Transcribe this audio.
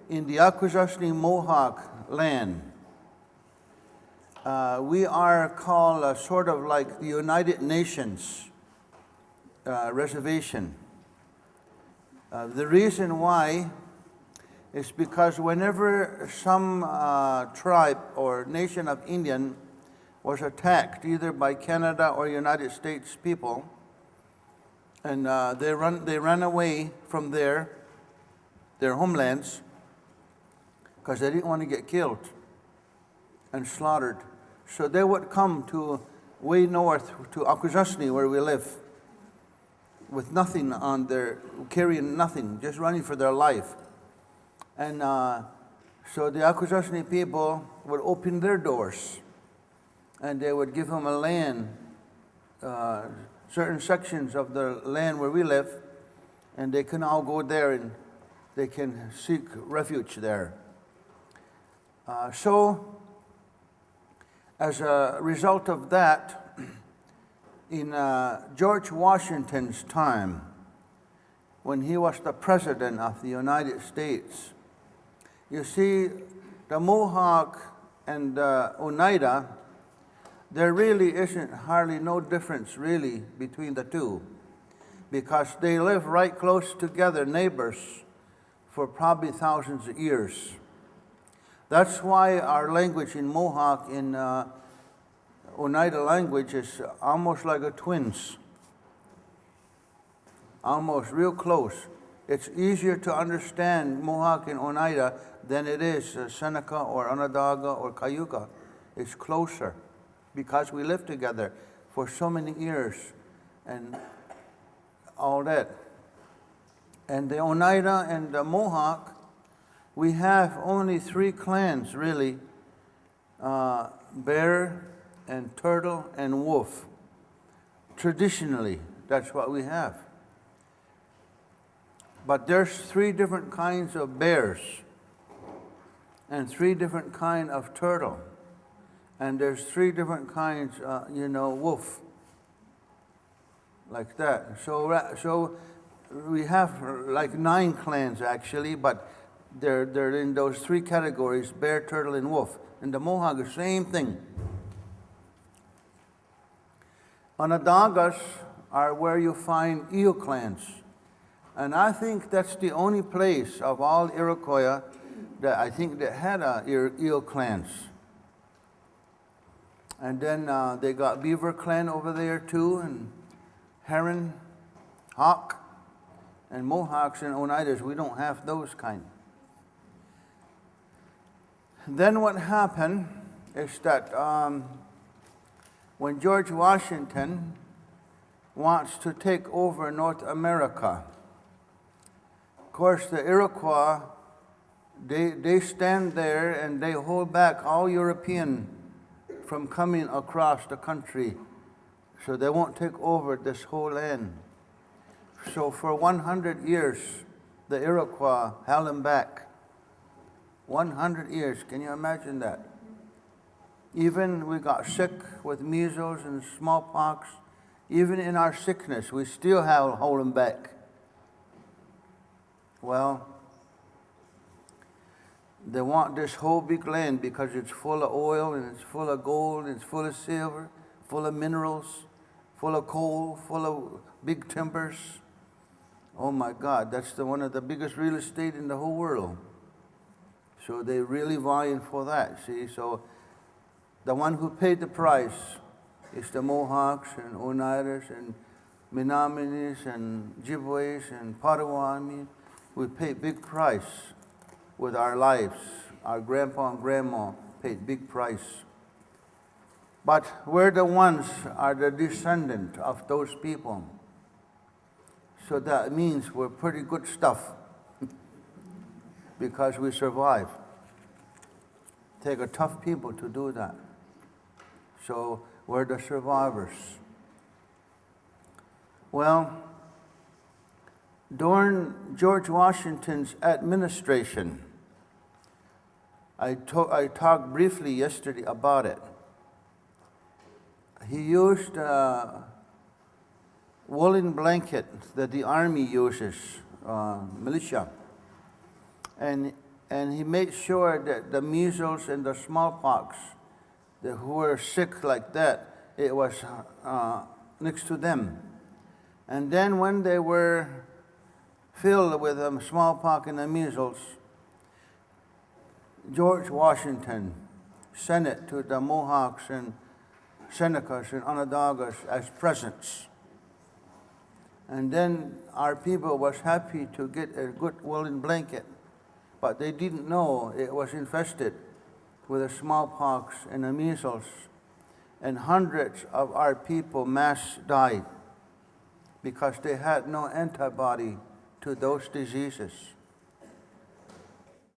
in the Akwesasne Mohawk land, we are called sort of like the United Nations reservation. The reason why is because whenever some tribe or nation of Indian was attacked, either by Canada or United States people, and they ran away from their homelands because they didn't want to get killed and slaughtered. So they would come to way north to Akwesasne, where we live, with nothing on their, carrying nothing, just running for their life. And so the Akwesasne people would open their doors, and they would give them a land, certain sections of the land where we live, and they can all go there and they can seek refuge there. So as a result of that, in George Washington's time, when he was the President of the United States, you see, the Mohawk and Oneida, there really isn't hardly no difference really between the two, because they live right close together, neighbors, for probably thousands of years. That's why our language in Mohawk, in Oneida language, is almost like a twins. Almost real close. It's easier to understand Mohawk and Oneida than it is Seneca or Onondaga or Cayuga. It's closer because we lived together for so many years and all that. And the Oneida and the Mohawk, we have only 3 clans really, bear and turtle and wolf. Traditionally, that's what we have. But there's 3 different kinds of bears and 3 different kinds of turtle. And there's 3 different kinds, wolf, like that. So we have like 9 clans actually, but they're in those 3 categories: bear, turtle, and wolf. And the Mohawk is the same thing. Onondagas are where you find eel clans. And I think that's the only place of all Iroquois that I think that had eel clans. And then they got beaver clan over there too, and heron, hawk, and Mohawks and Oneidas. We don't have those kind. Then what happened is that when George Washington wants to take over North America, of course the Iroquois, they stand there and they hold back all European from coming across the country, so they won't take over this whole land. So for 100 years, the Iroquois held them back. 100 years, can you imagine that? Even we got sick with measles and smallpox. Even in our sickness, we still hold them back. Well, they want this whole big land because it's full of oil and it's full of gold, and it's full of silver, full of minerals, full of coal, full of big timbers. Oh my God, that's one of the biggest real estate in the whole world. So they really vying for that, see? So the one who paid the price is the Mohawks and Oneidas and Menominees and Ojibways and Potawatomi. We paid big price with our lives. Our grandpa and grandma paid big price. But we're the ones are the descendant of those people. So that means we're pretty good stuff because we survive. Take a tough people to do that. So we're the survivors. Well, during George Washington's administration, I talked briefly yesterday about it. He used a woolen blanket that the army uses, militia. And and he made sure that the measles and the smallpox, who were sick like that, it was next to them. And then when they were filled with the smallpox and the measles, George Washington sent it to the Mohawks and Senecas and Onondagas as presents. And then our people was happy to get a good woolen blanket, but they didn't know it was infested with the smallpox and the measles, and hundreds of our people mass died because they had no antibody to those diseases.